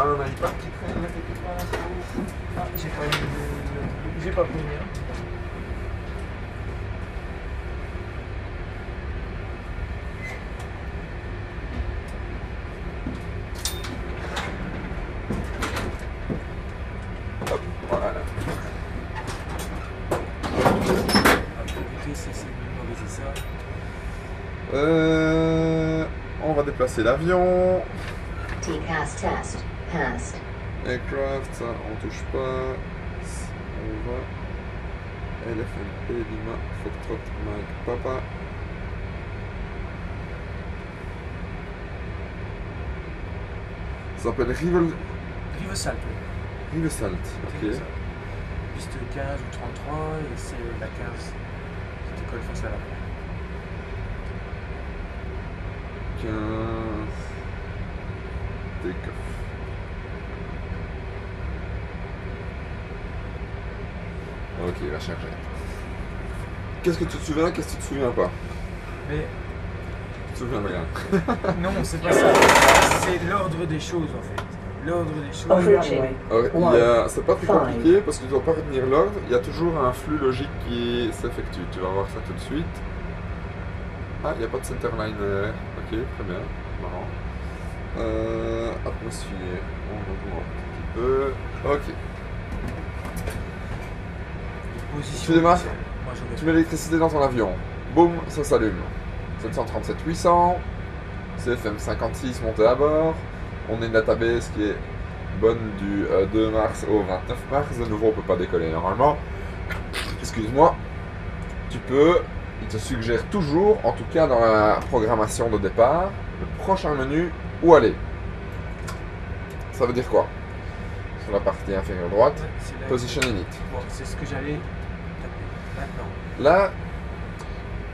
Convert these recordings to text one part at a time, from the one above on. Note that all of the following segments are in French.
un iPad qui traîne là quelque part. Ah, j'ai pas pris le mien. Hop, voilà. On va déplacer l'avion. TCAS test passed. Aircraft, ça on touche pas. On va. LFMP, Lima, Foxtrot, Mike, Papa. Ça s'appelle Rivesalt. Rivesalt, ok. Piste 15 ou 33 et c'est la 15 qui te colle face à la mer. 15. Take-off. Ok, il va charger. Qu'est-ce que tu te souviens, qu'est-ce que tu te souviens pas? Mais Tu te souviens de rien. non, c'est pas ça. C'est l'ordre des choses en fait. L'ordre des choses. C'est pas très compliqué parce que tu dois pas retenir l'ordre. Il y a toujours un flux logique qui s'effectue. Tu vas voir ça tout de suite. Ah, il n'y a pas de centerline. Ok, très bien. Marrant. Atmosphère. On va voir un petit peu. Ok. Tu démarres. Tu mets l'électricité dans ton avion. Boum, ça s'allume. 737-800. CFM 56 monté à bord. On a une database qui est bonne du 2 mars au 29 mars. De nouveau, on ne peut pas décoller normalement. Excuse-moi. Tu peux. Il te suggère toujours, en tout cas dans la programmation de départ, le prochain menu où aller. Ça veut dire quoi? Sur la partie inférieure droite, Position Init. Bon, c'est ce que j'allais taper maintenant. Là,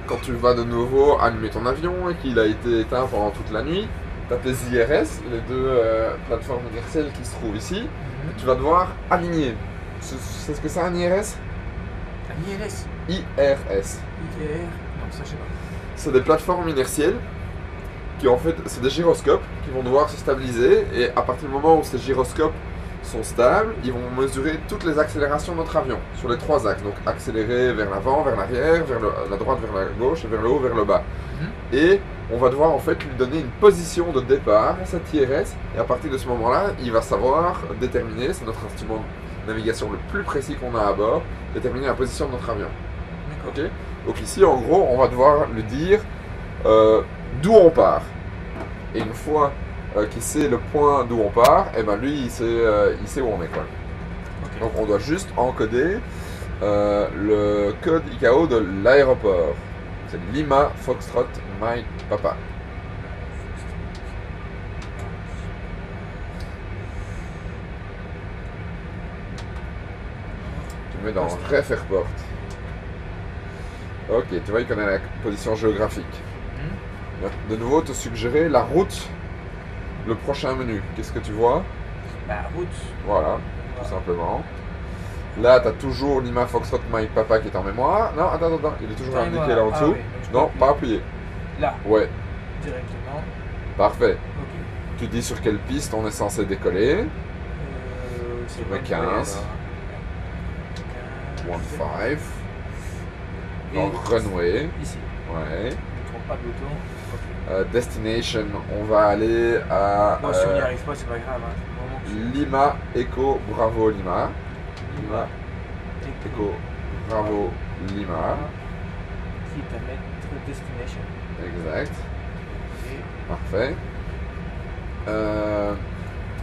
quand tu vas de nouveau allumer ton avion et qu'il a été éteint pendant toute la nuit, tu as tes IRS, les deux plateformes universelles qui se trouvent ici, et tu vas devoir aligner. C'est ce que c'est un IRS? Un IRS? IRS. Non, ça je sais pas. C'est des plateformes inertielles qui en fait, c'est des gyroscopes qui vont devoir se stabiliser et à partir du moment où ces gyroscopes sont stables, ils vont mesurer toutes les accélérations de notre avion sur les trois axes. Donc accélérer vers l'avant, vers l'arrière, vers la droite, vers la gauche et vers le haut, vers le bas. Et on va devoir en fait lui donner une position de départ à cet IRS et à partir de ce moment-là, il va savoir déterminer, c'est notre instrument de navigation le plus précis qu'on a à bord, déterminer la position de notre avion. Ok. Donc ici, en gros, on va devoir lui dire d'où on part. Et une fois qu'il sait le point d'où on part, et ben lui, il sait où on est, quoi. Okay. Donc on doit juste encoder le code ICAO de l'aéroport. C'est Lima Foxtrot Mike Papa. Tu mets dans Ref Airport. Ok, tu vois, il connaît la position géographique. De nouveau, te suggérer la route, le prochain menu. Qu'est-ce que tu vois? La route. Voilà, tout simplement. Là, tu as toujours Lima Foxtrot Mike Papa qui est en mémoire. Non, attends, il est toujours indiqué là en dessous. Oui, non, pas appuyer. Là. Ouais. Directement. Parfait. Okay. Tu dis sur quelle piste on est censé décoller. C'est 15. 1-5. Donc runway. Ici. Ouais. Je ne trompe pas de bouton. Okay. Destination, on va aller à. Bon, si on n'y arrive pas, c'est pas grave. Hein. Lima Echo Bravo Lima. Lima Echo Bravo Lima. Quitte à mettre destination. Exact. Okay. Parfait.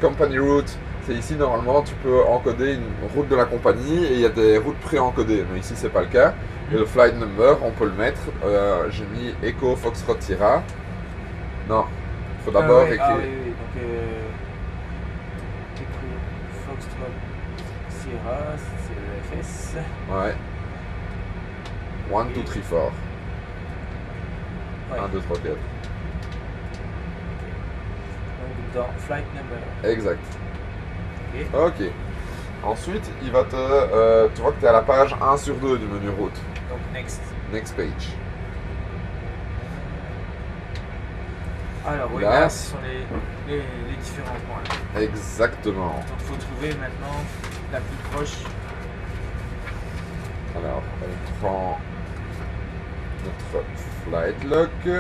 Company route, c'est ici normalement tu peux encoder une route de la compagnie et il y a des routes pré-encodées, mais ici c'est pas le cas. Et le flight number, on peut le mettre. J'ai mis Echo Foxtrot Sierra. Non, il faut d'abord écrire. Ah oui, oui. Donc Echo Foxtrot Sierra, c'est le FS. Ouais. 1, 2, 3, 4. Ouais. 1, 2, 3, 4. Donc dans flight number. Exact. Okay. Ok. Ensuite, il va te. Tu vois que tu es à la page 1 sur 2 du menu route. Donc next. Next page. Alors oui, Là. là ce sont les différents points. Là. Exactement. Donc il faut trouver maintenant la plus proche. Alors, on prend notre flight lock. Il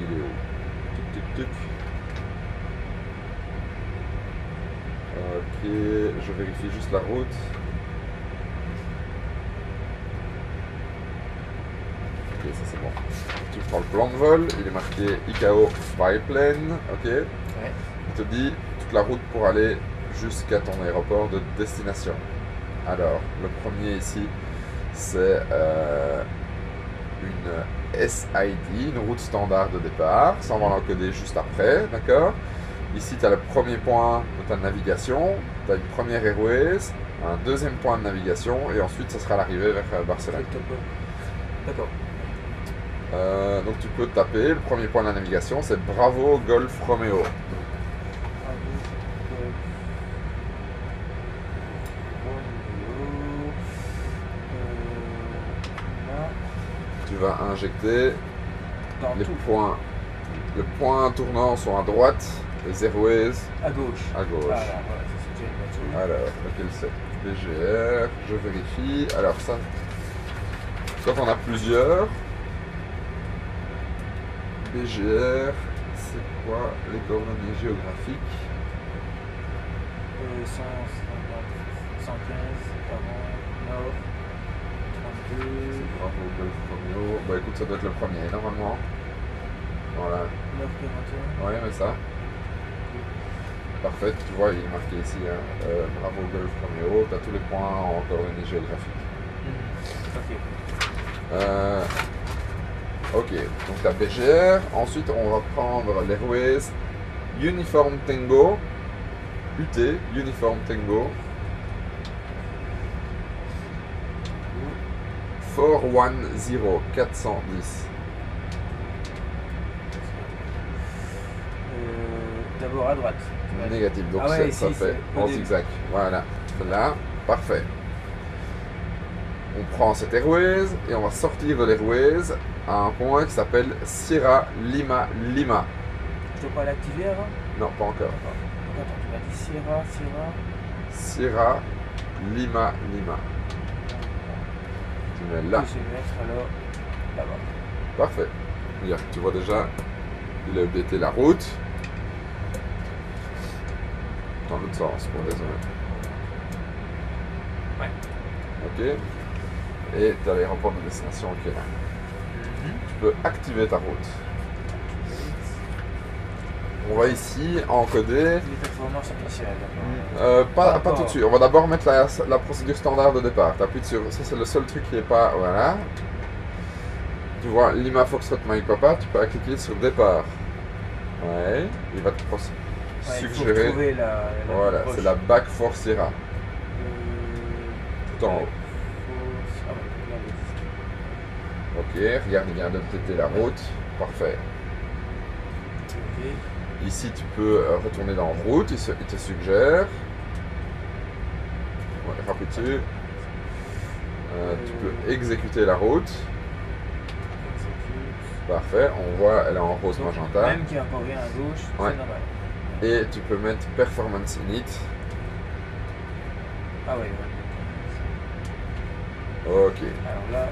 est où? Tic tic tic. Ok, je vérifie juste la route. Ok, ça c'est bon. Tu prends le plan de vol, il est marqué ICAO Flyplane, ok. Ouais. Il te dit toute la route pour aller jusqu'à ton aéroport de destination. Alors, le premier ici, c'est une SID, une route standard de départ. Ça, on va l'encoder juste après, d'accord? Ici, tu as le premier point de ta navigation, tu as une première Airways, un deuxième point de navigation, et ensuite, ça sera l'arrivée vers Barcelone. D'accord. Donc, tu peux taper, le premier point de la navigation, c'est Bravo Golf Romeo. Tu vas injecter Dans les tout. points. Les points tournants sont à droite, les airways À gauche. à gauche. Voilà, voilà, ça, c'est déjà une voiture. Alors, lequel c'est? BGR, je vérifie. Alors ça, quand on a plusieurs, BGR, c'est quoi les coordonnées géographiques? 150, 115, 40, Nord, 32, Bravo Golf Romeo. Bah écoute, ça doit être le premier normalement. Voilà. 9, 41. Ouais, mais ça. Parfait, tu vois, il est marqué ici, hein, Bravo Golf Romeo, tu as tous les points en coordonnées géographiques. Ok. Ok, donc la BGR, ensuite on va prendre l'Airways Uniform Tango, UT, Uniform Tango, 410, 410. D'abord à droite. Négatif, donc Ah ouais, ça ici, fait c'est en le début. zigzag. Voilà, là, parfait. On prend cette Airways et on va sortir de l'Airways à un point qui s'appelle Sierra Lima Lima. Je dois pas l'activer avant? Non, pas encore. Donc attends, tu m'as dit Sierra. Sierra Lima Lima. Tu mets là. Je vais mettre alors là-bas. Parfait. Regarde, tu vois déjà, il a updaté la route. Dans l'autre sens, pour désolé. Ouais. Ok. Et tu as l'aéroport de destination qui est là. Tu peux activer ta route. On va ici encoder. Les performances initiales. Pas tout de suite. On va d'abord mettre la procédure standard de départ. Tu appuies sur. Ça, c'est le seul truc qui n'est pas. Voilà. Tu vois Lima Foxtrot Mike Papa. Tu peux cliquer sur départ. Ouais. Il va te suggérer. Trouver Voilà. proche. C'est la Back for Sierra. Tout en haut. Ok. Regarde, il vient d'updater la route. Parfait. Ok. Ici, tu peux retourner dans route, il te suggère. Ouais, rapide dessus. Tu peux exécuter la route. Parfait, on voit, elle est en rose Donc, magenta. Même qu'il n'y a encore rien à gauche, Ouais. c'est normal. Et tu peux mettre Performance Init. Ah ouais. Ok. Alors là,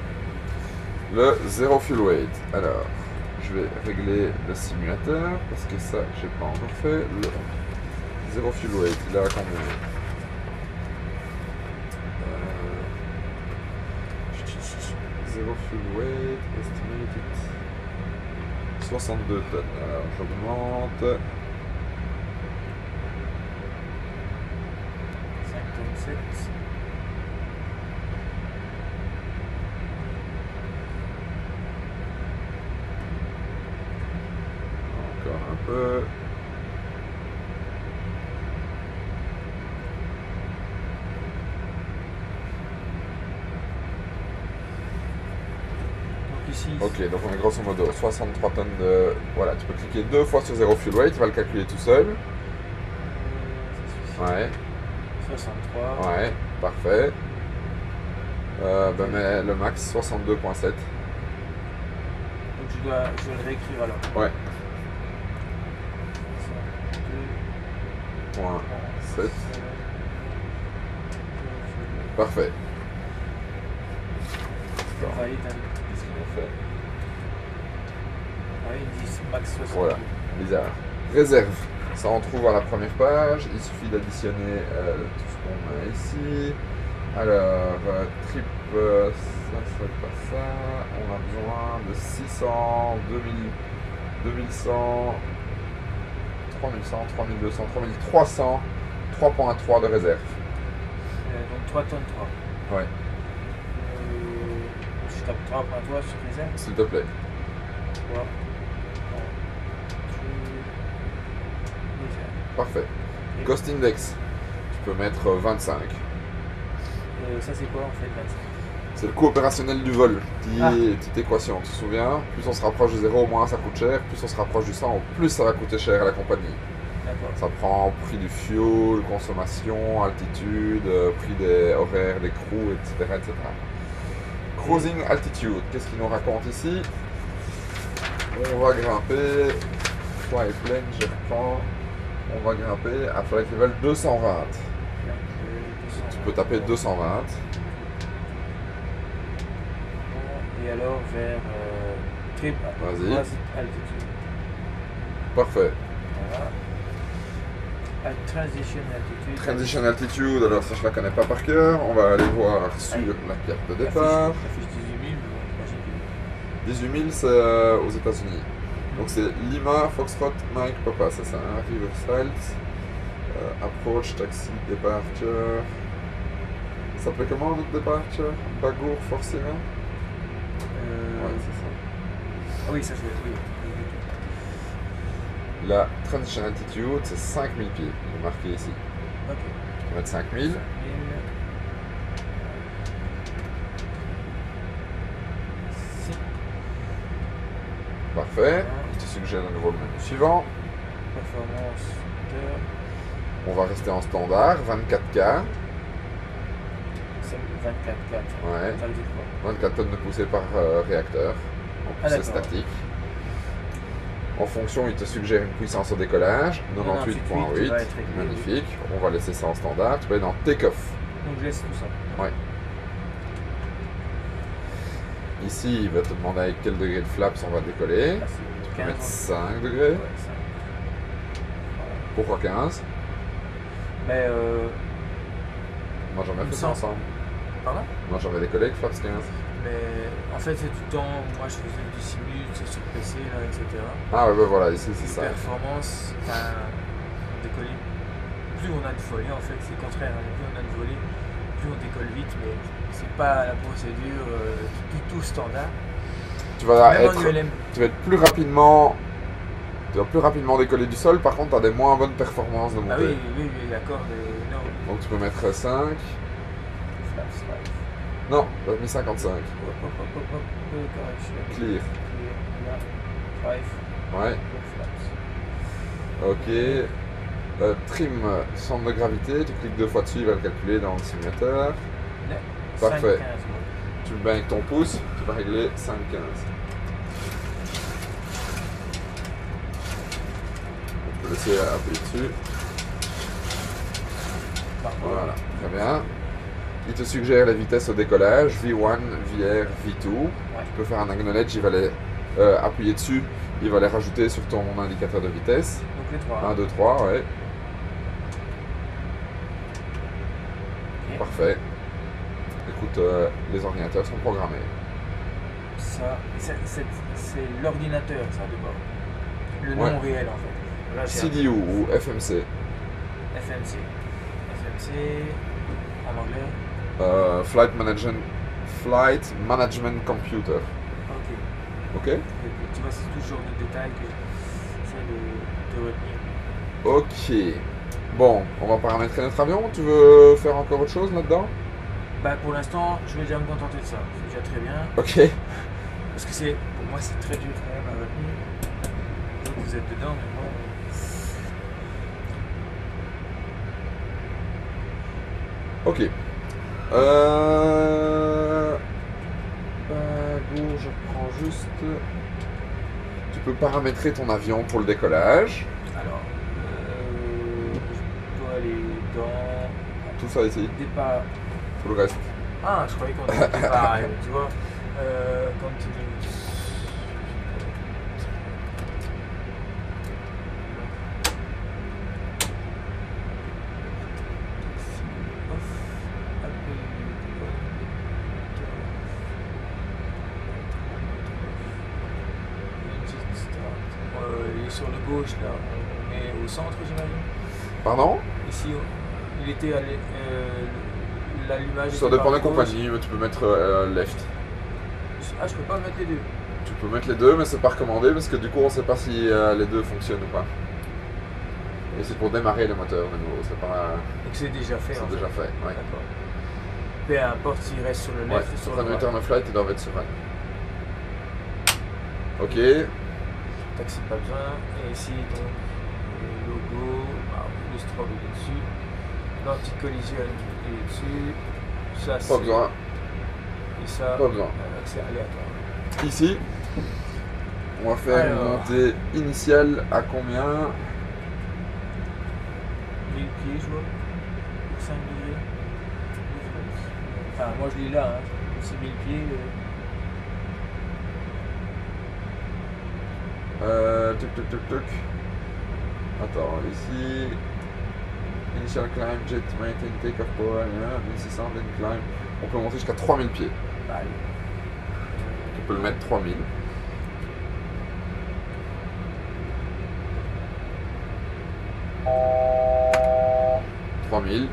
Le zéro fuel weight. Alors, je vais régler le simulateur parce que ça, j'ai pas encore fait. Le zéro fuel weight, il a combien? Zéro fuel weight, estimated 62 tonnes. Alors, j'augmente. 5 tonnes 7. Encore un peu. Ici. Ok, donc on est grosso modo 63 tonnes de... Voilà, tu peux cliquer 2 fois sur 0 fuel weight, il va le calculer tout seul. Ouais, 63. ouais, parfait. Mais le max 62,7. je vais le réécrire alors. Ouais. 2, Point 7. Parfait. Valide. Qu'est-ce qu'ils ont fait? Ouais, ils disent max 60. Voilà, bizarre. Réserve. Ça on trouve à la première page. Il suffit d'additionner tout ce qu'on a ici. Alors, trip, ça c'est pas ça. On a besoin de 600, 2000, 2100, 3100, 3200, 3300, 3.3 de réserve. Donc 3 tonnes 3. Ouais, Je tape 3.3 sur réserve. s'il te plaît. 3. Parfait. Cost index. Tu peux mettre 25. Ça c'est quoi en fait 25? C'est le coût opérationnel du vol, petite équation, tu te souviens? Plus on se rapproche du 0, moins ça coûte cher, plus on se rapproche du 100, plus ça va coûter cher à la compagnie. D'accord. Ça prend prix du fuel, consommation, altitude, prix des horaires, des crews, etc. etc. Cruising altitude, qu'est-ce qu'il nous raconte ici? On va grimper, fly plane, je reprends, on va grimper à flight level 220. Tu peux taper 220. Et alors vers trip Vas-y. altitude. Parfait. Voilà. Transition altitude. Transition altitude, alors ça je la connais pas par cœur. On va aller voir sur la carte de départ. La fiche 18 000, mais j'imagine 18 000 c'est aux États-Unis. Donc c'est Lima, Foxtrot, Mike, Papa, c'est ça. Hein? River Salt, approach, taxi, departure. Ça s'appelait comment notre departure? Bagour, Forcément? Ouais, c'est ça. Ah oui, ça c'est. Oui. La transition altitude, c'est 5000 pieds. Il est marqué ici. Ok. On va mettre 5000. 1000. Si. Parfait. Il te suggère de nouveau le menu suivant. Performance. On va rester en standard, 24K. C'est 24,4. Ouais. Ça veut dire quoi? 24 tonnes de poussée par réacteur. En Ah, poussée d'accord. statique. En fonction, il te suggère une puissance au décollage, 98.8. 98.8, Magnifique. On va laisser ça en standard. Tu vas aller dans Take-off. Donc je laisse tout ça. Ouais. Ici, il va te demander avec quel degré de flaps on va décoller. Là, Tu c'est peux 15. mettre 5 degrés. Ouais, 5. Pourquoi 15? Mais Moi, j'en ai fait ça Sans- ensemble. pardon? Moi, j'avais décollé avec flaps 15. Mais en fait, c'est tout le temps. Moi, je faisais du simul, tu sais, sur PC, là, etc. Ah, ouais, bah, voilà, ici, c'est ça. Performance, on décolle. Plus on a de volée, en fait, c'est le contraire. Hein. Plus on a de volée, plus on décolle vite, mais c'est pas la procédure du tout standard. Tu vas Même en être, ULM. tu vas être plus rapidement. Tu vas plus rapidement décoller du sol, par contre, tu as des moins bonnes performances de montée. Ah oui, oui, oui, d'accord. Non, Donc, tu peux mettre 5. flaps, ouais. Non, tu as mis 55. Hop, hop, hop, hop, hop, correction. Clear. Là, 5, Ouais, ok. Trim, centre de gravité, tu cliques 2 fois dessus, il va le calculer dans le simulateur. Parfait. 5, 15, ouais. Tu le mets avec ton pouce, tu vas régler 5,15. On peut laisser appuyer dessus. Voilà, très bien. Il te suggère la vitesse au décollage, V1, VR, V2. Tu peux faire un acknowledge, il va les appuyer dessus, il va les rajouter sur ton indicateur de vitesse. Donc les 3. 1, 2, 3, ouais. Ok. Parfait. Écoute, les ordinateurs sont programmés. Ça, c'est l'ordinateur, ça, de bord. Le nom Ouais. réel, en fait. Là, j'ai CDU ou FMC. FMC. FMC, en anglais. Flight Management Computer. Ok. Ok? Et tu vois, c'est tout ce genre de détails que j'essaie de retenir. Ok. Bon, on va paramétrer notre avion. Tu veux faire encore autre chose là-dedans? Bah, pour l'instant, je vais déjà me contenter de ça. C'est déjà très bien. Ok. Parce que c'est, pour moi, c'est très dur quand même à retenir. Donc, vous êtes dedans, mais moi. Ok. Bon, je prends juste Tu peux paramétrer ton avion pour le décollage. Alors, je dois aller dans Tout ça ici, départ. tout le reste. Ah, je croyais qu'on était départ, tu vois. Continue. Il est sur le gauche là, on est au centre j'imagine. Pardon? Ici, il était à l'allumage. Ça dépend des compagnies, mais tu peux mettre left. Ah, je peux pas mettre les deux. Tu peux mettre les deux, mais c'est pas recommandé parce que du coup on sait pas si les deux fonctionnent ou pas. Et c'est pour démarrer le moteur de nouveau, c'est pas. Donc c'est déjà fait. C'est déjà fait, ouais. D'accord. Peu importe s'il reste sur le left ou sur le Sur droit. return of flight, ils doivent être sur un. Ok. Taxi pas besoin. Et ici donc le logo, le strobe est dessus. L'anti-collision est dessus. Ça c'est. Pas besoin. Et ça. Pas besoin. C'est aléatoire. Ici, on va faire une montée initiale à combien? 1000 pieds, je vois. 5 milliers. Enfin, moi je l'ai là, hein. C'est 1000 pieds. Tuc. Attends, ici. Initial climb, jet, maintain, take off power, 1600, then climb. On peut monter jusqu'à 3000 pieds. Allez. On peut le mettre 3000.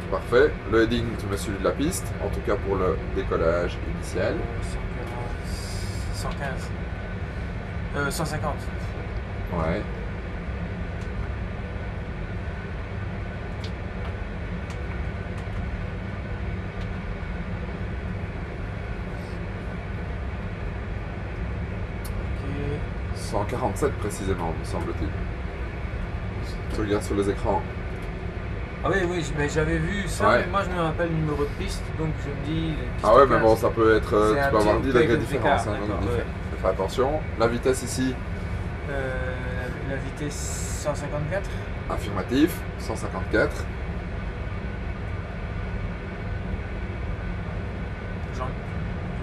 Parfait. Le heading, tu mets celui de la piste, en tout cas pour le décollage initial. 115. 150. Ouais. Ok. 147 précisément, me semble-t-il. Tu regardes sur les écrans. Ah oui, mais j'avais vu ça, Ouais. mais moi je me rappelle le numéro de piste, donc je me dis... Ah ouais, mais bon, ça peut être... C'est un tu peux avoir petit 10 degrés de quelques différence. écarts, Hein, d'accord, donc ouais. fais attention. La vitesse ici, la vitesse 154. affirmatif, 154. Je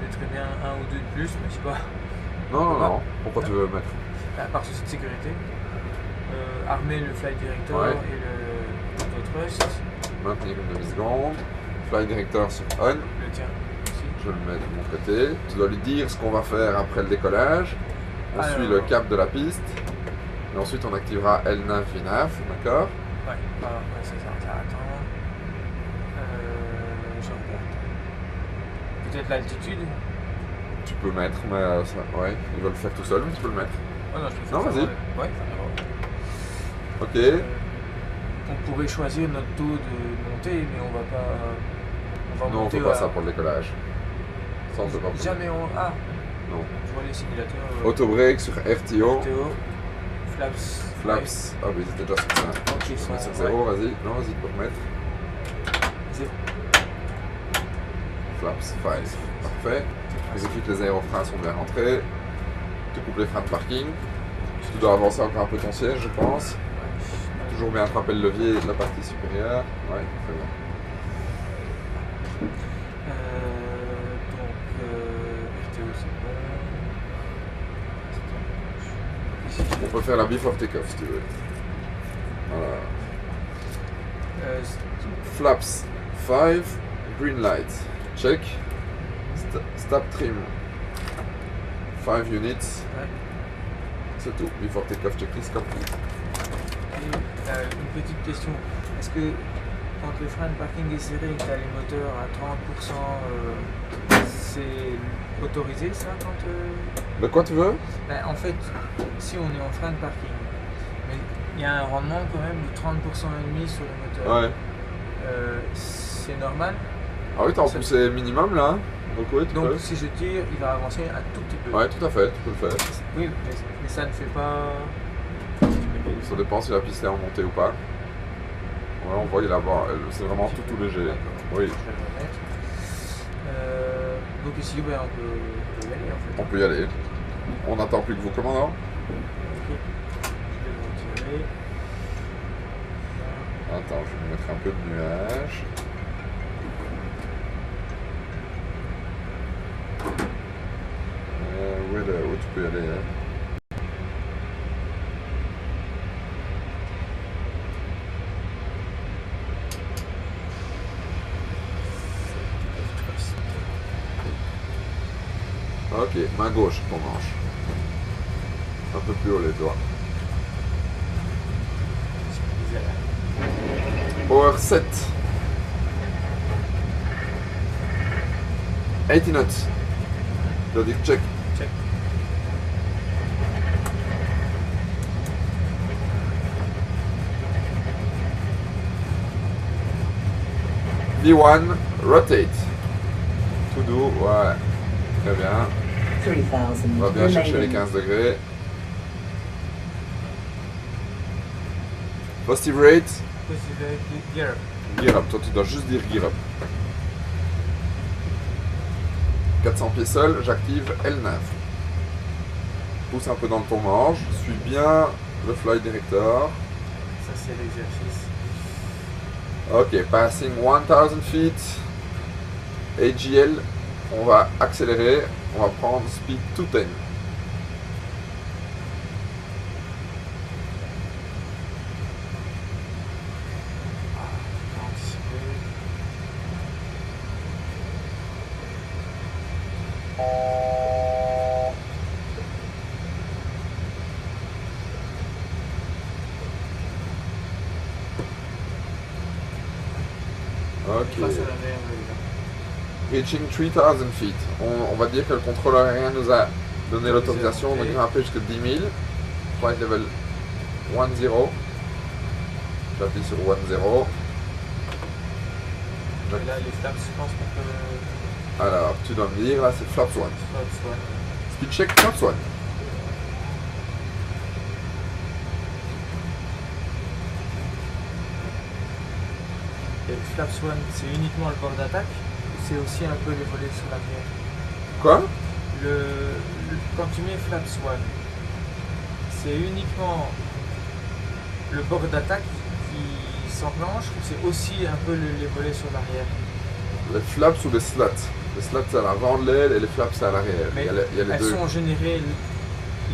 mettrais bien un ou deux de plus, mais je sais pas. Non. Pourquoi tu veux mettre? Par souci de sécurité. Armer le flight director Ouais. et le thrust. Maintenir une demi-seconde. Flight director sur on. Le tien aussi. Je le mets de mon côté. Tu dois lui dire ce qu'on va faire après le décollage. On suit le cap de la piste. Et ensuite, on activera LNAV, VNAV, d'accord? Ouais, c'est ça. Attends. Je regarde. Peut-être l'altitude. Tu peux mettre, mais ouais, ils veulent le faire tout seul, mais tu peux le mettre. Oh non, je peux Non, faire ça, vas-y. Ouais. Ok. On pourrait choisir notre taux de montée, mais on va pas. On va Non, on monter fait pas ça pour le décollage. Ça, on fait pas. Jamais on. Ah, Non. je vois les simulateurs. Auto-break sur RTO. Théo. Flaps. Flaps. Ah, mais ils étaient déjà sur ça. Ok, On ils met sont. sur 0, vas-y. Non, vas-y, tu peux remettre. Zéro. Flaps 5. Parfait. Vérifie que les aérofreins sont bien rentrés. Tu coupes les freins de parking. Tu dois avancer encore un peu ton siège, je pense. Toujours bien attraper le levier de la partie supérieure. Ouais, très bien. RTO c'est bon. On peut faire la before take-off si tu veux. Voilà. Flaps 5, green light. Check. Stop trim. 5 units. Ouais. C'est tout. Before take-off checklist complete. Et, une petite question. Est-ce que quand le frein de parking est serré et que tu as les moteurs à 30%, c'est autorisé ça quand De quoi tu veux? En fait, si on est en frein de parking, mais il y a un rendement quand même de 30% et demi sur le moteur. Ouais. C'est normal. Ah oui, t'as en poussé minimum là. Donc oui, tu Donc peux. si je tire, il va avancer un tout petit peu. Ouais, tout à fait, tu peux le faire. Oui, mais ça ne fait pas... Ça dépend si la piste est en montée ou pas. Ouais, on voit il est là-bas. C'est vraiment tout léger. D'accord. Oui. Je vais le remettre. Donc ici, on peut y aller en fait. On peut y aller. On n'attend plus que vous, commandant. compris. Je vais le retirer. Attends, je vais mettre un peu de nuage. Où est là? Où tu peux y aller, hein? Ok, main gauche, ton manche. Un peu plus haut les doigts. Power 7. 80 knots. Je dois dire check. Check. V1, rotate. Tout doux, ouais. Très bien. 3,000 On va bien chercher les remaining. 15 degrés. Positive rate. Positive gear up. Gear up, toi tu dois juste dire gear up. 400 pieds sol, j'active L9. Pousse un peu dans ton manche, suis bien le flight director. Ça c'est l'exercice. Ok, passing 1000 feet. AGL, on va accélérer, on va prendre speed 210. Ok. Face à la mer, Reaching 3000 feet. On va dire que le contrôleur aérien nous a donné l'autorisation de grimper jusqu'à 10 000. Flight level 10. J'appuie sur 10. Et là, les flaps, je pense qu'on peut. Alors, tu dois me dire, là c'est flaps 1. Flaps, ouais. Speed check flaps 1. Et flaps 1, c'est uniquement le bord d'attaque ou c'est aussi un peu les volets sur l'arrière? Quoi? Quand tu mets flaps 1, c'est uniquement le bord d'attaque qui s'enclenche ou c'est aussi un peu les volets sur l'arrière? Les flaps ou les slats? Les slats c'est à l'avant de l'aile et les flaps c'est à l'arrière. Mais il y a les elles deux. sont générées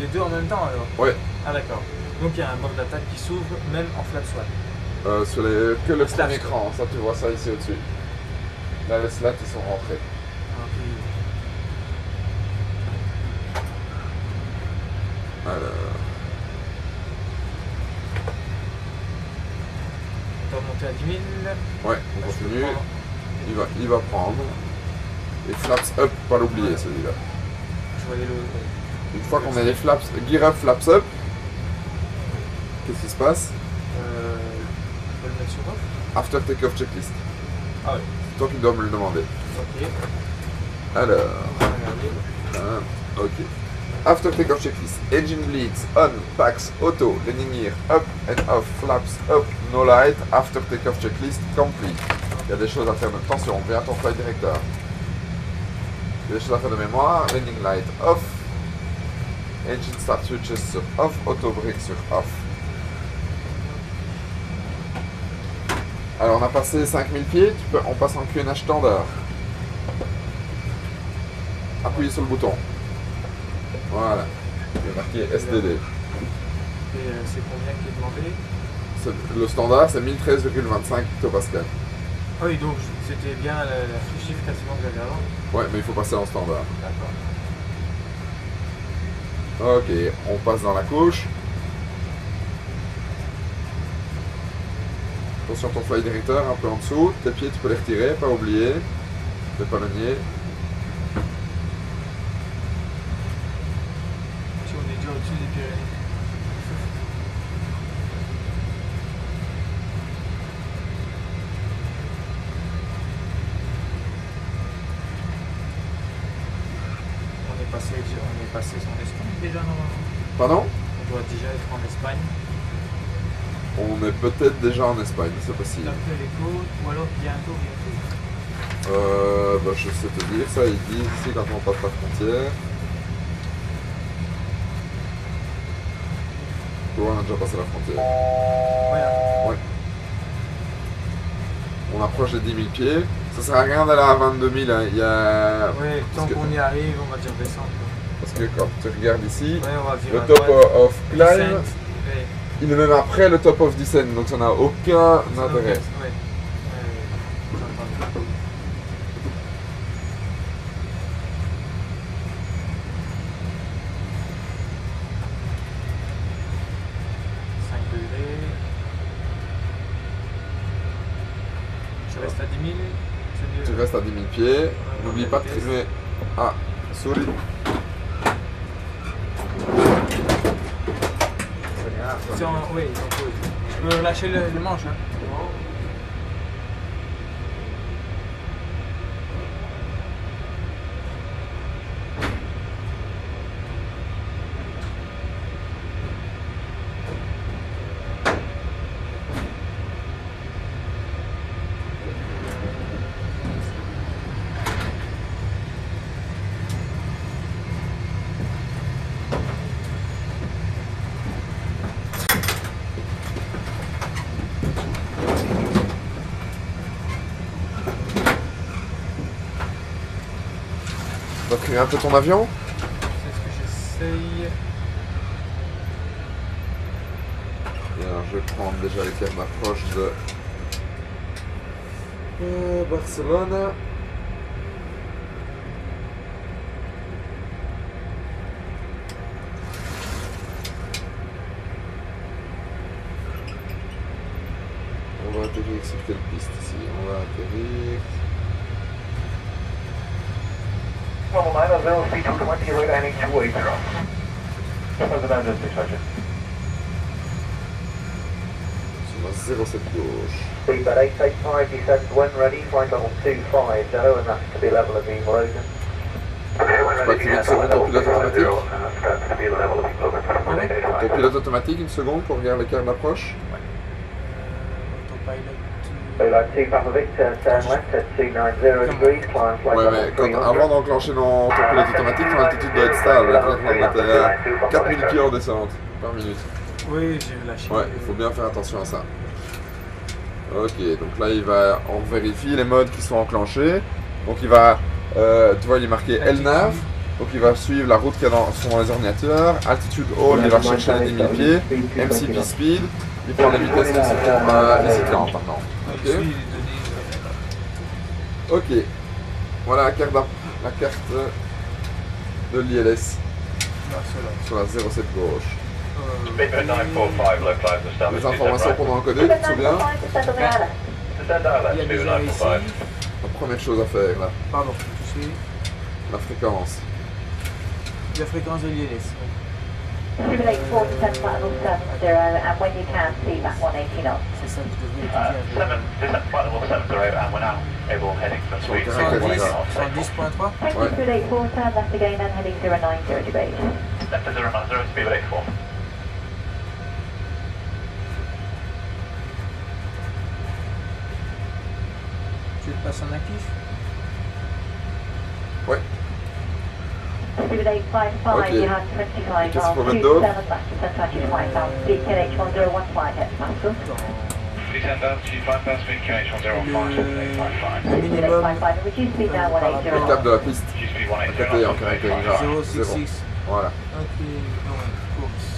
les deux en même temps alors? Ouais. Ah d'accord. Donc il y a un bord d'attaque qui s'ouvre même en flaps 1. Sur que le slats, premier écran, ça tu vois ça ici au-dessus. Là les slats ils sont rentrés. Alors. On va monter à 10 000. Ouais, on continue. Il va prendre. Et flaps up, pas l'oublier celui-là. Je voyais le. Une fois qu'on a les flaps, gear up, flaps up, qu'est-ce qui se passe? On peut le mettre sur off. After takeoff checklist. Ah ouais. C'est toi qui dois me le demander. Ok. Alors. On va regarder. Ok. After takeoff checklist. Engine bleeds, on, packs, auto, landing gear, up and off, flaps up, no light. After takeoff checklist complete. Il y a des choses à faire. Attention, viens à ton flight director. Il y a des choses à faire de mémoire. Landing light off. Engine start switches sur off. Auto brake sur off. Alors on a passé 5000 pieds. On passe en QNH standard. Appuyez sur le bouton. Voilà. Il est marqué SDD. Et c'est combien qui est demandé? Le standard c'est 1013,25 hectopascal. Ah oui, donc c'était bien le chiffre quasiment que j'avais avant. Ouais, mais il faut passer en standard. D'accord. Ok, on passe dans la couche. Attention ton flight director un peu en dessous. Tes pieds tu peux les retirer, pas oublier. Les palonniers. Si on est déjà au-dessus des Pyrénées. On est passé en Espagne déjà normalement. Pardon? On doit déjà être en Espagne. On est peut-être déjà en Espagne, c'est possible. Après les côtes, ou alors bientôt. Bah, je sais te dire, ça ils disent ici quand on passe la frontière. on a déjà passé la frontière. Ouais. Ouais. On approche des 10 000 pieds. Ça sert à rien d'aller à 22 000. Hein. Il y a... Ouais, tant que- qu'on y arrive, on va dire descendre. Parce que quand tu regardes ici, Ouais, on va virer le à top droite. of climb, Descent. Ouais. il est même après le top of descent, donc ça n'a aucun Ça intérêt. ouais. J'entends. 5 degrés. Je reste à 10 000. C'est mieux. Tu restes à 10 000 pieds. N'oublie pas de vitesse. trimer. Ah, souris. Oui, je peux relâcher le manche. Hein. Tu vas trimer un peu ton avion. C'est ce que j'essaye. Et alors, je vais prendre déjà les cartes d'approche de Barcelone. On va atterrir sur quelle piste ici? On va atterrir. Level 9 on zero speed 220, right landing 280. President dispatcher. Sur la 07 gauche. Speedbird 885 descends when ready, flight level 250, and that's to be level of being Logan. Tu peux activer une seconde ton pilote automatique. Ton pilote automatique, une seconde pour regarder les cartes d'approche. Autopilot. Daylight 2 Papa Victor, turn left at 290 degrees, climb flight Ouais, level mais quand, 300. avant d'enclencher ton pilote automatique, ton altitude doit être stable. Là, on était à 4000 pieds en descente par minute. Oui, j'ai lâché. Ouais, il faut bien faire attention à ça. Ok, donc là, on vérifie les modes qui sont enclenchés. Donc il va, tu vois, il est marqué LNAV. Donc il va suivre la route qu'il y a dans les ordinateurs. Altitude All, il va chercher les 10 000 pieds. MCP Speed, il prend les vitesses qui sont les cyclantes maintenant. Je Ok. suis donné. Ok. Voilà la carte de l'ILS sur la 07 gauche. Speedbird 945, localised Les established. informations qu'on a encodées, tu te souviens? Descend Il y a ILS déjà ici. 295. La première chose à faire là, Pardon, je suis. la fréquence. La fréquence de l'ILS. Simulate 4 descent final 70 and when you can see back 180 knots. C'est ça que je devais étudier. Descend flight level 70, and we're now able heading for speed. Sur le terrain, 110.3. Thank you for 84, turn left again and heading 090 degrees. Left to 090, speedbird 84. Tu le passes en actif? Ouais. Speed 855, Ok. you have 25 Qu'est-ce qu'il faut miles, mettre d'autre? 27 left, descent touches 5000, speed KH1015 hectopascal. Descend altitude 5000 feet, KH1015, 855. Le Speed minimum 855, reduce speed now 180 Le cap de la piste. GSP À côté, en caractère 180. gras. 066. Voilà. Ok, donc course.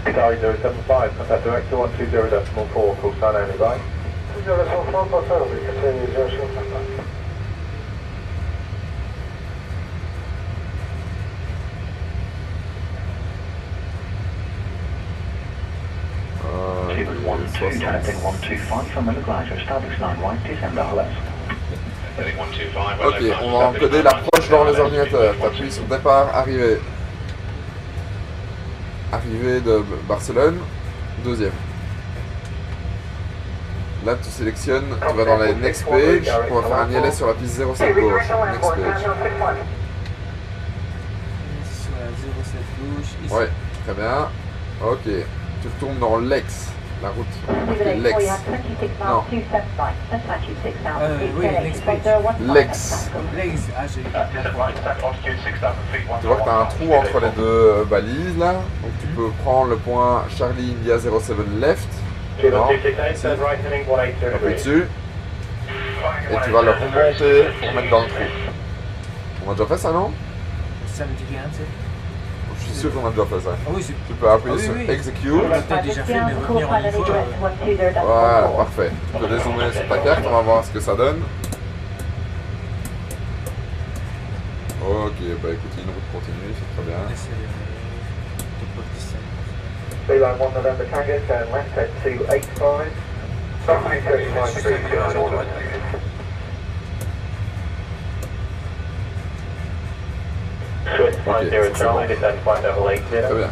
Sorry, 075, contact director 120.4, call sign only by. 074, confirm, we continue 075. Speedbird 12, heading 125 from the localizer, established 9 right, descend ILS. Heading 125, Ok, on va encoder l'approche dans les ordinateurs. Tu appuies sur départ, arrivée. Arrivée de Barcelone, deuxième. Là, tu sélectionnes, tu vas dans la next page, on va faire un ILS sur la piste 07 gauche. Next page. Sur la 07 gauche. Ici. Ouais, très bien. Ok, tu retournes dans l'Ex. La route. Relay 4, you Lex. have 26 Non. miles, 279, and 26 now. Oui, l'expect. Lex. Legs, ah j'ai. altitude 6000 feet, Tu vois que tu as un trou entre les deux balises là. Donc tu peux prendre le point Charlie India 07 left. Non. Appuie dessus. Et tu vas le remonter pour mettre dans le trou. On a déjà fait ça, non? Ça me dit rien, tu sais. Je suis sûr qu'on a déjà fait ça. Ah oui, c'est. Tu peux appuyer Ah oui, sur oui. Execute. On l'a peut-être déjà fait, mais revenir en une fois. Voilà, parfait. Tu peux dézoomer sur ta carte, on va voir ce que ça donne. Ok, bah écoute, une route continue, c'est très bien. Beeline 1 November Tango, turn left at 285. Roughly 35 degrees behind order. Swift 50 Charlie, descend flight level 80. Très bien.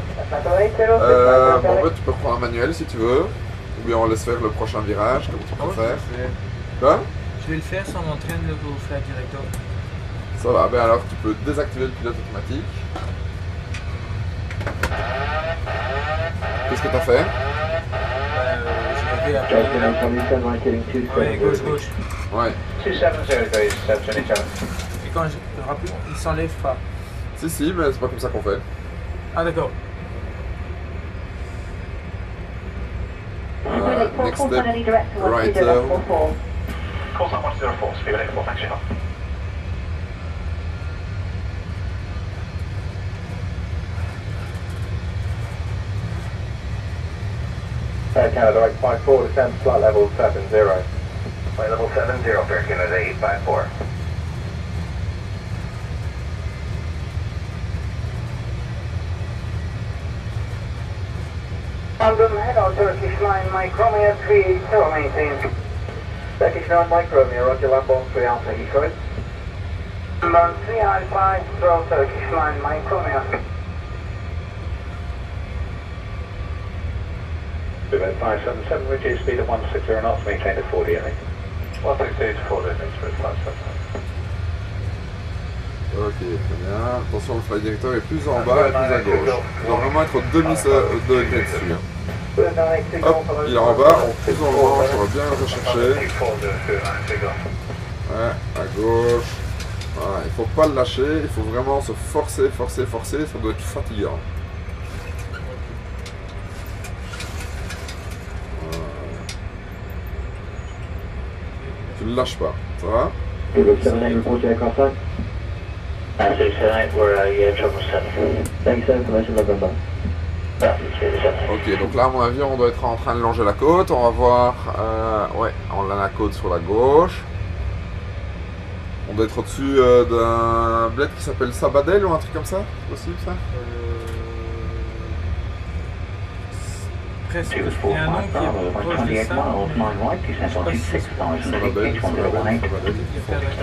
Bon, bah, tu peux reprendre un manuel si tu veux. Ou bien on laisse faire le prochain virage, comme tu préfères. Quoi? Je vais le faire sans m'entraîner au flight director. Ça va, ben alors tu peux désactiver le pilote automatique. Qu'est-ce que tu as fait? Je vais ouais, gauche. Ouais. 270 degrees, 727. Et quand je rappelle, il s'enlève pas. Si, mais c'est pas comme ça qu'on fait. Ah d'accord. Next step, right turn. Course up 104, speed limit 4, thanks, Sheila. Canada right 54, descend flight level 70. Flight level 70, Fair Canada 854. London, head on Turkish line, Mike Romeo 380, maintain. Turkish 9 Mike Romeo, Roger, Lambon 3 Alpha, Heathrow. London 395, throw Turkish line, Mike Romeo. Event 577, reduce speed of 160 knots, maintain at 40, I think. 160 to 40, thanks for 577. Ok, très bien. Attention, le flight director est plus en bas et plus à gauche. Il doit vraiment être au demi-degré dessus. Hop, il est en bas, on pousse dans le vent, on va bien le rechercher. Ouais, à gauche. Voilà, il faut pas le lâcher, il faut vraiment se forcer, ça doit être fatigant. Voilà. Tu le lâches pas, ça va? 78, report your aircraft time. 678, we're yeah, trouble 7. Thank you, sir, information November. Ok, donc là, à mon avis, on doit être en train de longer la côte. On va voir. Ouais, on a la côte sur la gauche. On doit être au-dessus d'un bled qui s'appelle Sabadell ou un truc comme ça. C'est possible ça? Presque. Il y a un nom qui est proche de 28 ça. miles, 9 right, descend on 6000, Sabadell, H1018. Sabadell.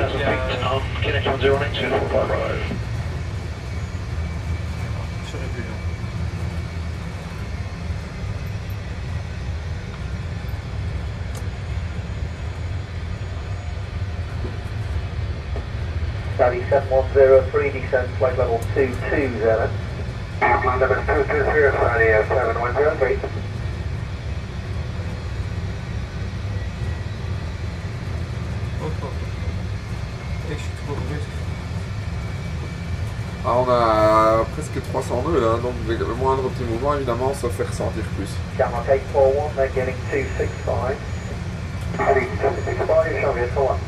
Connection 092, right. Je serais plus long. Saudi 7103, descend flight level 220. Flight level 220, Saudi 7103. Oh. Et je suis trop brusque. Ah, on a presque 300 nœuds là, donc le moindre petit mouvement, évidemment, ça fait ressentir plus. Gamma 841, they're getting 265. Heading 265, show me a full one.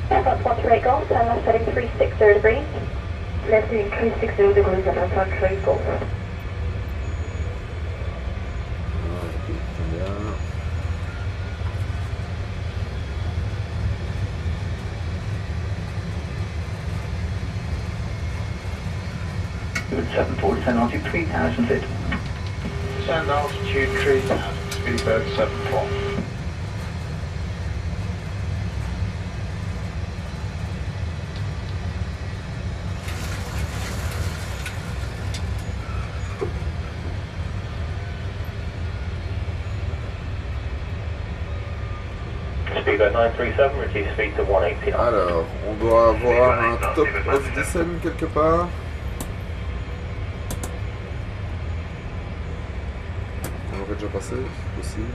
That's 128 Golf, and left heading 360 degrees. Left heading 360 degrees, and that's 128 Golf. Ok, très bien. Good 74, descend altitude 3000 feet. Descend altitude 3000, speedbird 74. Speedbird 937, reduce speed to 180 knots. Alors, on doit avoir un top of descent quelque part. On l'aurait déjà passé, c'est possible.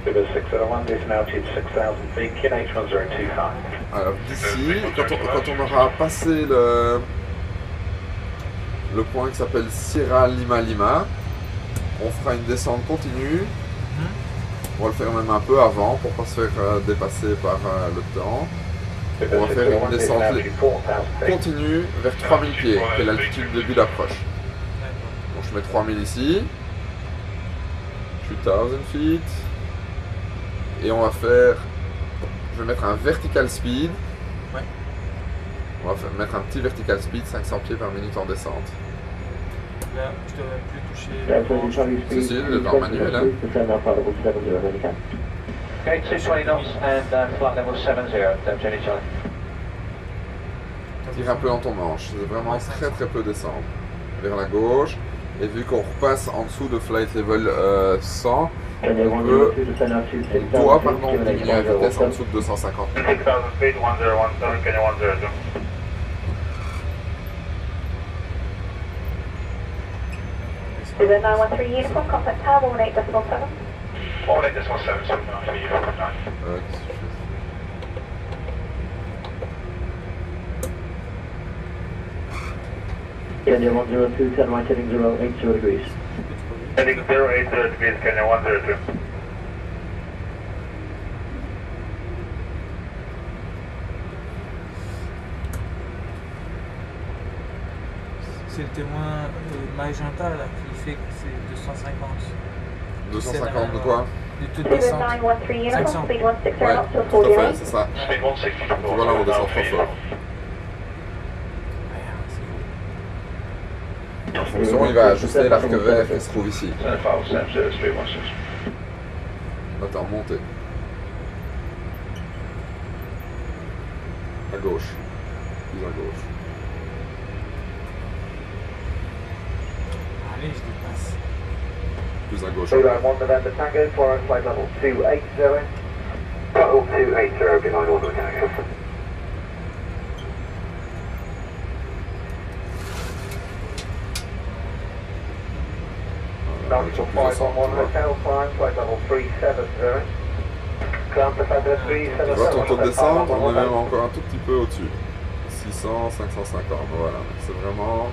Speedbird 601, descend altitude 6000 feet, QNH 1025. Alors d'ici, quand on aura passé le point qui s'appelle Sierra Lima Lima, on fera une descente continue. On va le faire même un peu avant pour pas se faire dépasser par le temps. On va faire une descente continue vers 3000 pieds, qui est l'altitude de début d'approche. Donc je mets 3000 ici, 2000 feet, et on va faire, je vais mettre un vertical speed. Ouais. On va mettre un petit vertical speed, 500 pieds par minute en descente. Là, je devrais plus toucher. Ceci, il est en manuel, hein. Okay, 220 knots and flight level 70, Jenny Charlie. Tire un peu dans ton manche, c'est vraiment très très peu descendre. Vers la gauche, et vu qu'on repasse en dessous de flight level 100, on doit diminuer la vitesse en dessous de 250. 6000 feet, 1017, can you 102? Speedbird 913 uniform, contact tower 18.7. 18.7, 7 for you, 9. Kenya 102, 10 right heading 080 degrees. Heading 080 degrees, Kenya 102. C'est le témoin magenta là qui fait que c'est 250. 250 de quoi? Du taux de Speedbird descente. 913 uniform, 500. speed 160 Ouais, knots till tout à 40 fait, right. c'est ça. Speed 160. Tu vois là, on descend trop fort. En fonction, il va ajuster l'arc vert qui se trouve ici. Là, t'es en montée. À gauche. Plus à gauche. Allez, je dépasse. Plus à gauche. Speedbird 1 November Tango, foreign flight level 280. Level 280, behind order Tango. Nautical 511 Hotel, foreign flight level 370. Ground defender Tu vois, ton taux de 377. descente, on est même encore un tout petit peu au-dessus. 600, 550, voilà. C'est vraiment...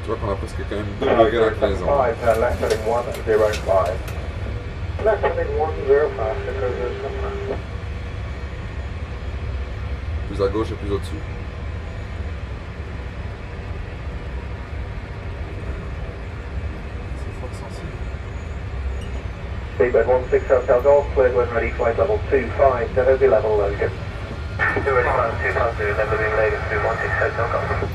Tu vois qu'on a presque quand même 2 degrés d'inclinaison. Left heading 105. Left heading 105, the cruiser is confirmed. Plus à gauche et plus au-dessus. C'est fort sensible. Speedbird 16 Hotel Golf, cleared when ready, flight level 25, Denoby level Logan. 285, level being Logan, 216 Hotel Golf.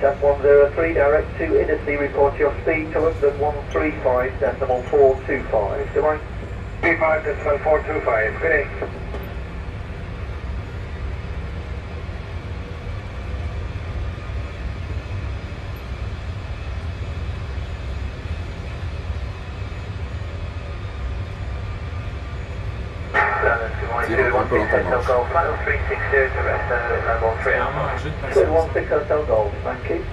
Set 103, direct to Innisly, report your speed to London 135.425. Goodbye. 35.425, good day. Tire un peu dans ton manche. Golf, final 360 to rest, level 3 C'est vraiment un jeu de Cleared patience. 16 Hotel Golf, thank you.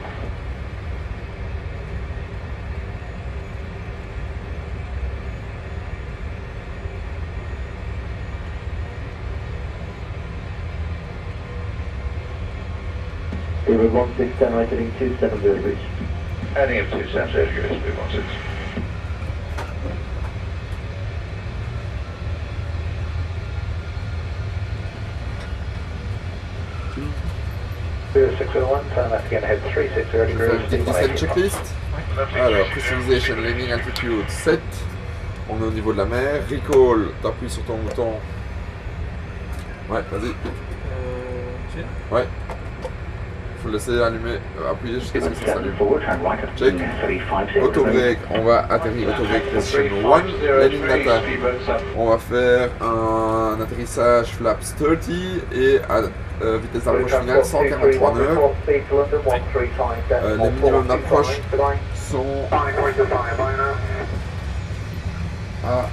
Speedbird 1610 right heading 270 degrees. Heading of 270 degrees, speed 16. Speedbird 601, turn left again, head 360 Je fais degrees, une petite speed descent 180. checklist. Alors, Pressurization, Landing Altitude 7. On est au niveau de la mer. Recall, t'appuies sur ton bouton. Ouais, vas-y. Tu sais, Ouais. faut le laisser allumer, appuyer jusqu'à ce que ça s'allume. Forward, turn right at Check. 350. Autobreak, on va atterrir autobreak position 1, landing data. On va faire un atterrissage flaps 30 et à vitesse d'approche finale 143 nœuds. Les minimums d'approche sont à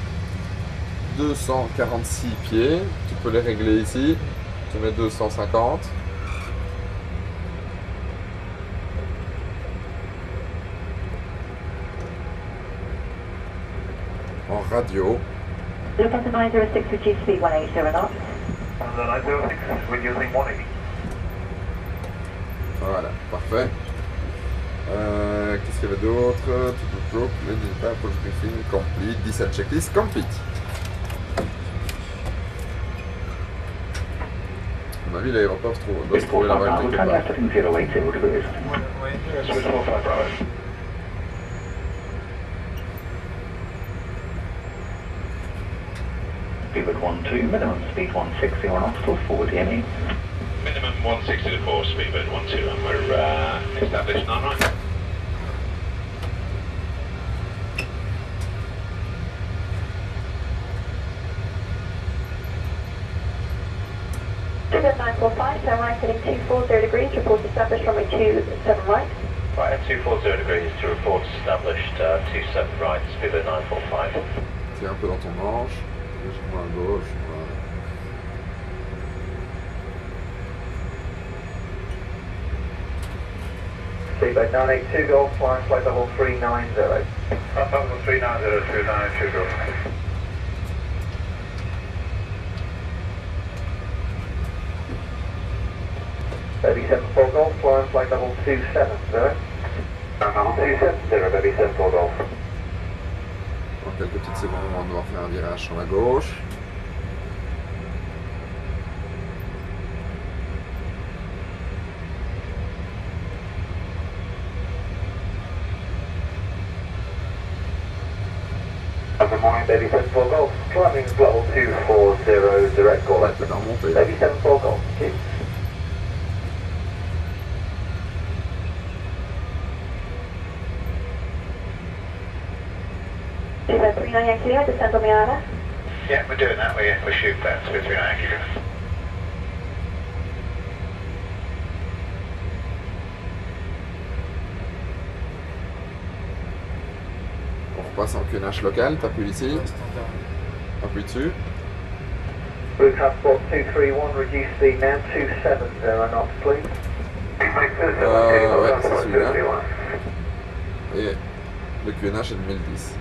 246 pieds. Tu peux les régler ici. Tu mets 250. En radio. Lufthansa 906, reduce speed 180 knots. On the 906, reducing 180. Voilà, parfait. Qu'est-ce qu'il y avait d'autre? Tout, approach briefing, complete, descent checklist, complete. À mon avis, l'aéroport doit se trouver là-bas quelque part. Turn left at 080 degrees. Ouais. Switch 45 Bravo. Speedbird 12, minimum speed 160 knots till forward EME. Minimum 160 to 4, Speedbird 12, and we're established on right. Speedbird 945, turn right heading 240 degrees, report established runway 27 right. Right, at 240 degrees to report established 27 right, Speedbird 945. Tiens un peu dans ton manche, légèrement à gauche. Voilà. Speedbird 982 Golf, flying flight level 390. Flight level 390, 292 Golf. Baby 74 Golf, flying flight level 270. Level 270, Baby 74 Golf. Dans quelques petites secondes, on va devoir faire un virage sur la gauche. Good morning, Baby 74 Golf, climbing level 240, direct call. Ouais, c'est en montée. Baby 74 Golf, thank you. Speedbird 39 Yankee Lima, descend on the ILS. Yeah, we're doing that. We're shooting that. Speed 39 Yankee. On repasse en QNH local, t'appuies ici, Standard. appuie dessus. Blue Transport 231, reduce speed now, 270 knots, please. Ouais, c'est celui-là. Et le QNH est de 1010.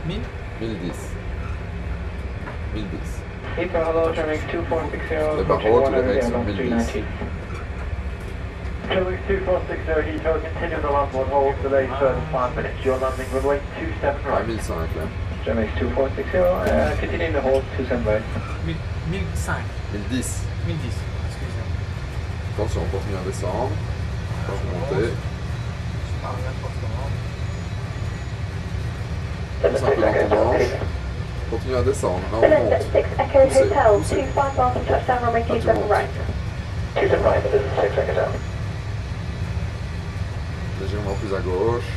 1000 1010. 1010. Hello, Germany 2460. Les barreaux, tu les règles sur 1010. Germany 2460, Heathrow, continue the landboard hold, delay further 5 minutes. Your landing runway 27 Ouais, right. 1005 là. Germany 2460, continuing the hold, 27 right. 1005. 1010. 1010, excusez-moi. Attention, on continue à descendre. On va monter. Je parle n'importe comment. Pousse un peu dans ton manche. Continue à descendre. Là, on Cylinder monte. 6 Echo Poussez, Hotel, poussez. 25 miles from touchdown runway Là, tu 27 montes. right. 27 right, this is 6 seconds out. Légèrement plus à gauche.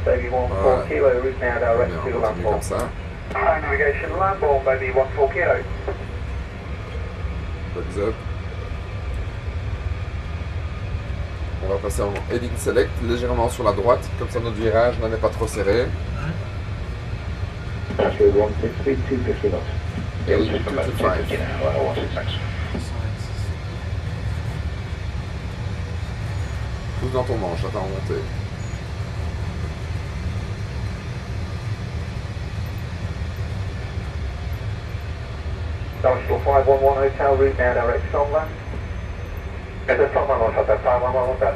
Baby 14 kilo, route now direct Bien, to on continue landfall. comme ça. High navigation landfall, baby 14 kilo. Bugs up. On va passer en heading select légèrement sur la droite, comme ça notre virage n'en est pas trop serré. Password 16 speed 250 knots. Heading Just about 225. 250 now, 166. 126. Pousse dans ton manche, attends, monter. National 511 Hotel, route now direct Songland. It's a Songland Hotel, 511 Hotel.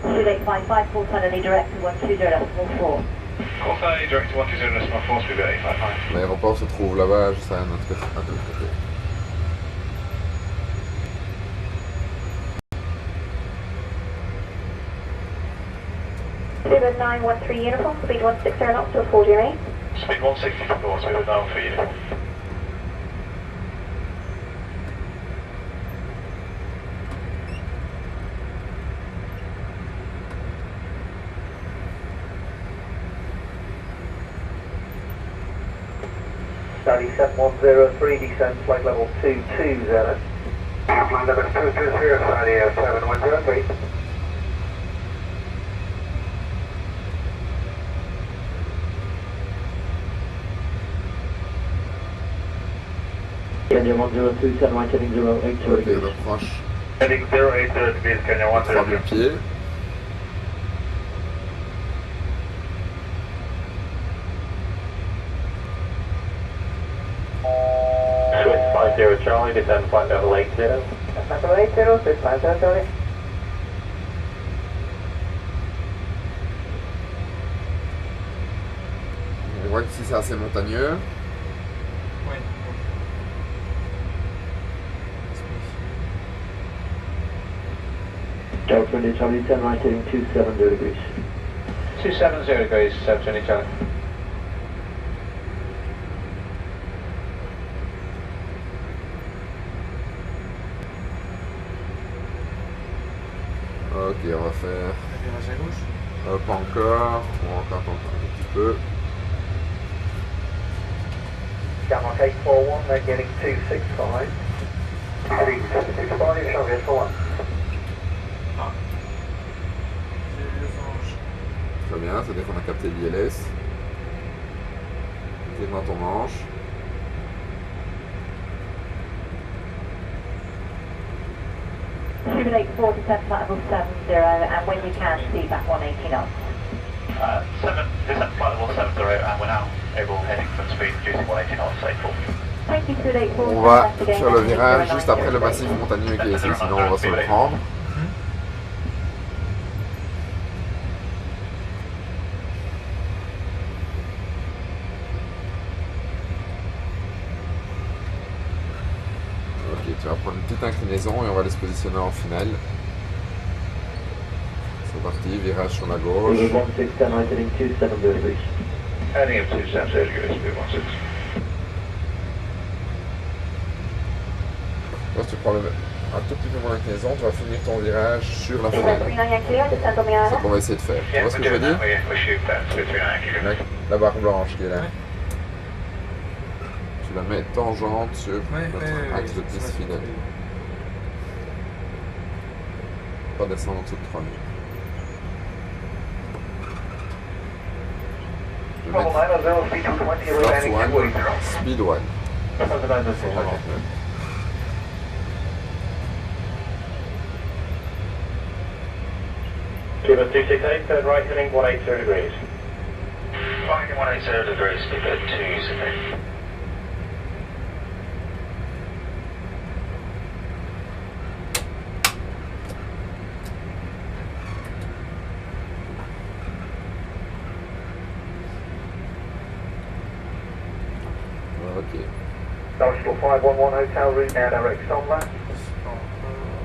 Two 855, full suddenly direct to 120.4. Call 30, direct to 120.4, Speedbird 855. L'aéroport se trouve là-bas, juste à notre côté. À notre côté. Speedbird 913 uniform, speed 160 knots to 40 remain. Speed 164, Speedbird 9 for you. Study 7103, descend flight level 220. Flight level 220, study 7103. Kenya 102, turn right heading 080 Ok, degrees. on approche Heading 080 degrees, Kenya 3000 102. pieds. Swiss 50 Charlie, descend flight level 80. Level 80, Swiss 50 Charlie. On voit qu'ici c'est assez montagneux. Ouais. Delta Charlie, turn right heading 270 degrees. 270 degrees, 720 Charlie. Ok, on va faire Un virage à gauche. pas encore, on va encore attendre un petit peu. Denmark 841, they're getting 265. Heading 265, Charlie 841. J'ai eu le fange. Très bien, c'est-à-dire qu'on a capté l'ILS. Démarre ton manche. Speedbird 84 descend flight level 70 and when you can, speed back 180 knots. 7, descent flight level 70, and we're now able heading for speed reducing 180 knots, 84. Thank you, Speedbird 84. On va faire le virage juste après le massif montagneux qui est ici, sinon on va se le prendre. Ok, tu vas prendre une petite inclinaison et on va aller se positionner en finale. C'est parti, virage sur la gauche. River 16, turn right heading 270 degrees. Heading up 270 degrees, speed 16. Là, si tu prends un tout petit peu moins d'inclinaison, tu vas finir ton virage sur la Speedbird finale. 39 clear, descend on the C'est ce island. qu'on va essayer de faire. Tu vois ce que je veux dire? We shoot that, speed 39 Là, la barre blanche qui est là. Ouais. Tu la mets tangente sur notre axe de piste finale. Pas descendre en dessous de 3000. Je vais mettre Speed 220, Force remaining 1, 280. Speed 1. 129. Speedbird 268, turn right heading 180 degrees. Right heading 180 degrees, Speedbird 268. Ok. National 511 Hotel route now direct Somla.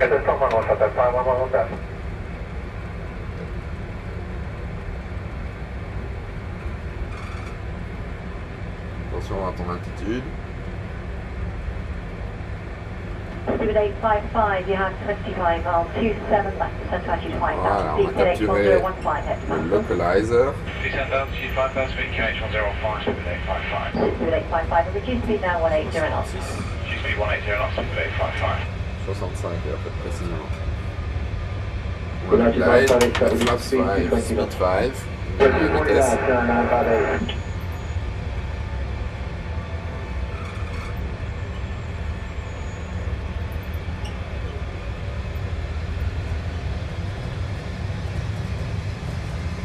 It's a Somla on that 511 on that. Attention à ton altitude. Speedbird 855, you have 25 miles, 27 left, descend to altitude 5000. Voilà, on a Speedbird capturé 8115, head to le Manchester. localizer. Descend altitude 5000 feet, QH105, Speedbird 855. Speedbird 855, and reduce speed now 180 knots. Speed 180 knots, Speedbird 855. 65 en fait, précisément. On Good a night, glide, Charlie, Charlie, flaps speed 5, 220 speed knots. 5. Speed Une 40 vitesse. knots, turn 958.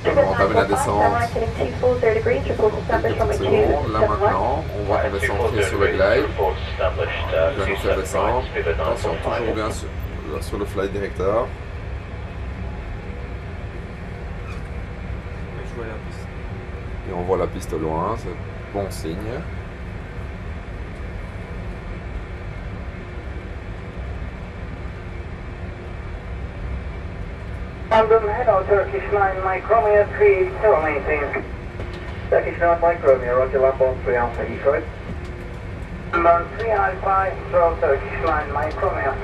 On va entamer la descente. Right heading 240 degrees, report established Quelques runway petites secondes. Là 271. maintenant, on voit qu'on est centré sur le glide. Il va nous faire descendre. Attention, toujours bien sur le flight director. Je vois la piste. Et on voit la piste au loin, c'est bon signe. London head out Turkish 9 Mike Romeo 3 still maintained. Turkish 9 Mike Romeo, roger, land on 3 Alpha Heathrow. Land 3 Alpha, Heathrow, Turkish 9 Mike Romeo.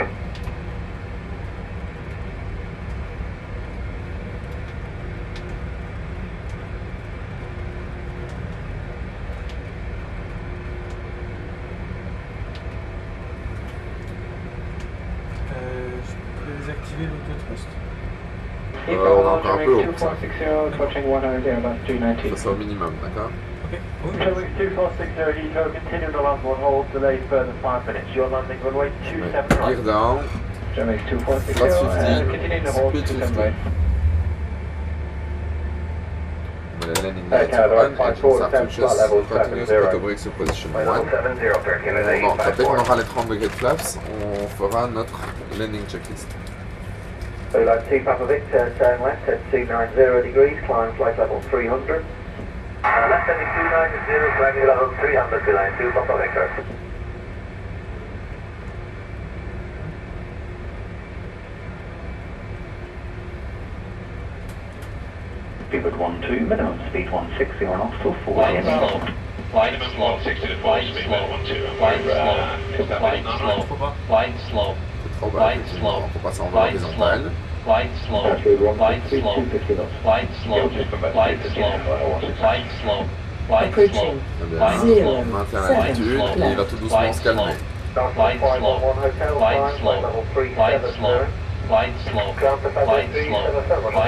Je peux désactiver l'auto-thrust. On a encore un peu haut. Ça, 2460, watching 100, about 290. c'est au minimum, d'accord? Ok. Oui. Runway 2460 Heathrow, continue the land on hold, delay further 5 minutes. You're landing runway 27 right. Gear down. Runway 2460, Flat 50, continuing the hold, speed 27 50. right. The landing lights Canada, on, flight engine forward, start to flight level continuous 70. auto brakes to position 1. Level 70, Turkey, Dès qu'on aura les 30 degrés de flaps, on fera notre landing checklist. Like 2 Papa Victor, turn left at 290 degrees, climb flight level 300. Left heading 290, climbing level 300, behind 2 Papa Victor. Speed 12, minimum speed 160 on off till 40 Line and slow. Line slow. 160 to 4, speed 12. Line slow. Line slow. C'est trop bas, Line effectivement. slow. Faut pas s'en voir Line les slow. empales. Line slow. Line slow. Line slow. Line slow. Line slow. Line slow. Très bien. On maintient l'altitude et il va tout doucement se calmer. Line slow. Line slow. Line slow. Line slow. Line slow.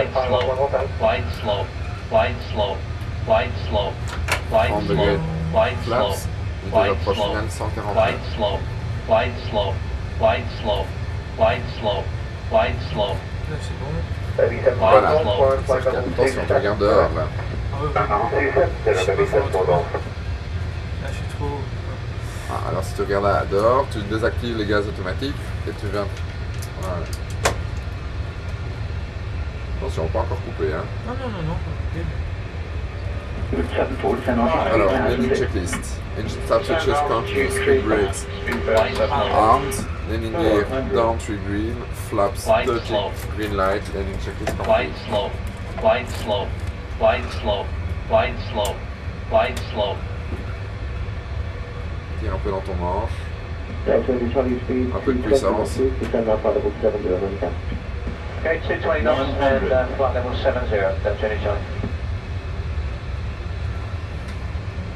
Line slow. Line slow. Line slow. Line slow. Line 30 slow. degrés Line slow. flaps. Il Line approche slow. final 140. Line slow. Line slow. Line slow. Line slow. Line slow. Là, c'est bon. Voilà, Line slow. ça se calme. Attention, tu regardes dehors là. Ah ouais, ouais. Je sais pas sur l'auto. Là, je suis trop... Ah, alors si tu regardes là dehors, tu désactives les gaz automatiques et tu viens. Voilà. Attention, pas encore coupé hein. Non, non, non, non. Ok. 747 on Alors, landing checklist. Engine start switches, continuous, speed brakes, armed, landing gear, down 3 green, flaps 30, green light, landing checklist Line complete. slow. Line slow. Line slow. Line slow. Line slow. Tire un peu dans ton manche. Un peu de puissance. Okay, 220 knots and flight level 70, that's Jenny Charlie.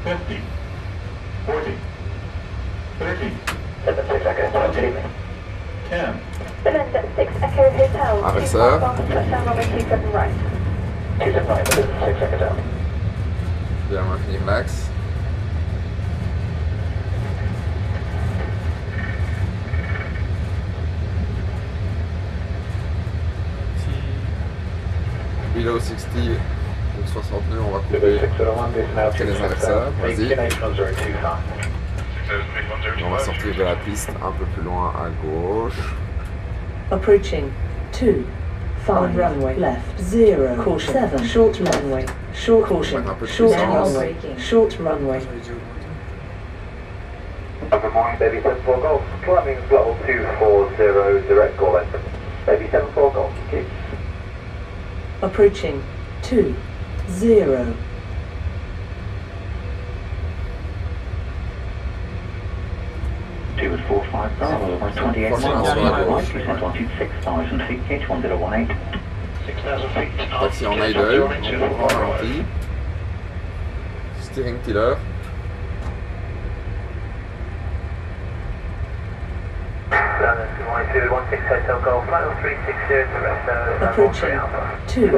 50, 40, 30, 76 seconds, 20. 10. Belinda 6 Echo Hotel. Inverseur. Touchdown runway 27 right. 27 right, 6 seconds out. Bien maintenir l'axe. Below 60, donc 60 nœuds, on va couper après les inverseurs. Vas-y. On va sortir de la piste un peu plus loin à gauche. Approaching 2, 5 runway left 0, caution 7, short runway, short caution, Mettre un peu de short puissance. runway, short runway. J'aurais dû augmenter. Good morning, Baby 74 Golf, climbing level 240, direct call in. Baby 74 Golf, thank you. Approaching 2, 0. Two at 45 Bravo, 28 miles, right percent on 6,000 feet, H1018. 6,000 feet. Taxi en idle, on ralentit. Steering tiller. Approaching 2,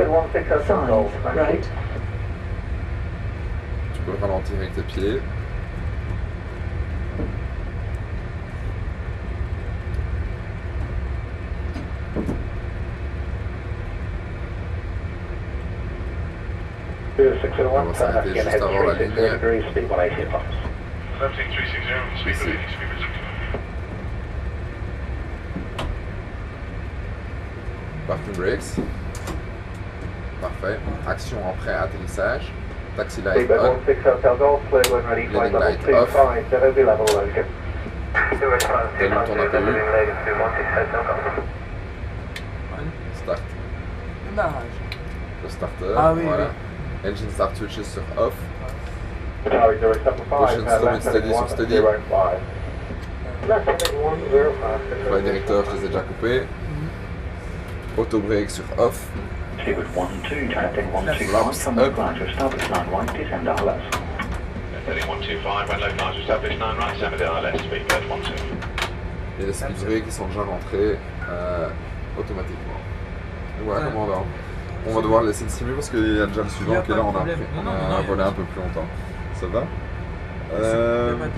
5 right. Tu peux ralentir avec tes pieds. On va s'arrêter juste avant la ligne. Ici. Parking brakes. Parfait. Action en pré-atterrissage. Taxi light on. Landing light off. Donne ton APU. Start. Démarrage. starter. Ah oui, voilà. Engine start switches sur off. Tower 075, Push and slow and steady sur steady. 05. Left heading 105. Flight directeur, je les ai déjà coupés. Auto break sur off. Speedbird 12, traffic 125 from localizer, establish 9 right, descend RLS. Heading 125, when localizer established 9 right, 7 RLS, Speedbird 12. Et les speed breaks qui sont déjà rentrés automatiquement. Et voilà, commandant. On va devoir laisser le simu parce qu'il y a déjà le suivant qui est là, on a volé un peu plus longtemps. Ça va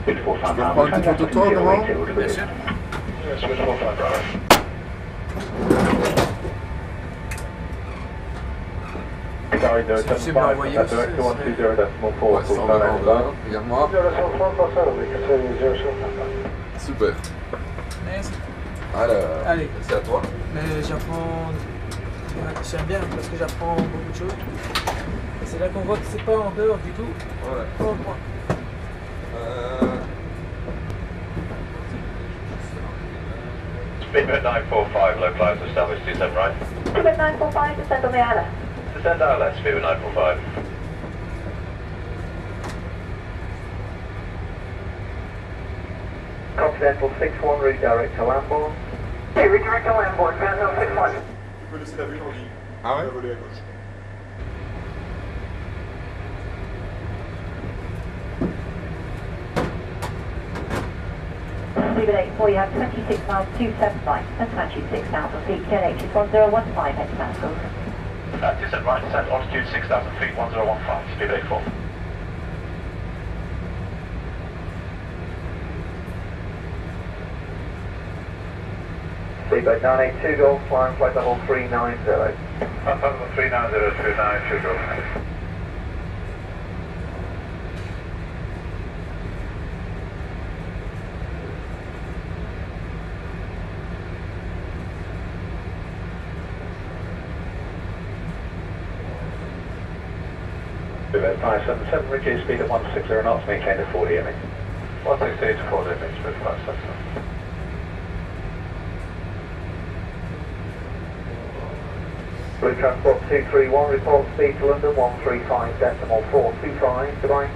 tu peux prendre une petite photo de toi, comment? Bien sûr. Tower Si vous me l'envoyez 075, aussi, direct to 120.4, Ouais, c'est en grandeur. Regarde-moi. 065, Super. Merci. Alors, Allez. c'est à toi. Mais j'apprends. J'aime bien parce que j'apprends beaucoup de choses. Et c'est là qu'on voit que c'est pas en dehors du tout. Ouais. Pas en point. Speedbird 945, localizer established, descend right. Speedbird 945, descend on the ILS. Descend RLS, Speedbird 945. Continental 61, redirect to Lambourne. Hey, redirect to Lambourne, Continental 61. Tu peux laisser la vue, Tanguy. Ah ouais? On va voler à gauche. Speedbird 84, you have 26 miles, 27 flights, and altitude 6,000 feet, QNH is 1015 hectopascals. Descend right, descend altitude 6,000 feet, 1015, Speedbird 84. Speedbird 982, Golf, flying flight level 390. Flight level 390, 292, Golf. Speedbird 577, reduce speed at 160 knots, maintain at 40 ME. 160 to 40 minutes, Speedbird 577. Blue Transport 231, report speed to London 135.425, goodbye.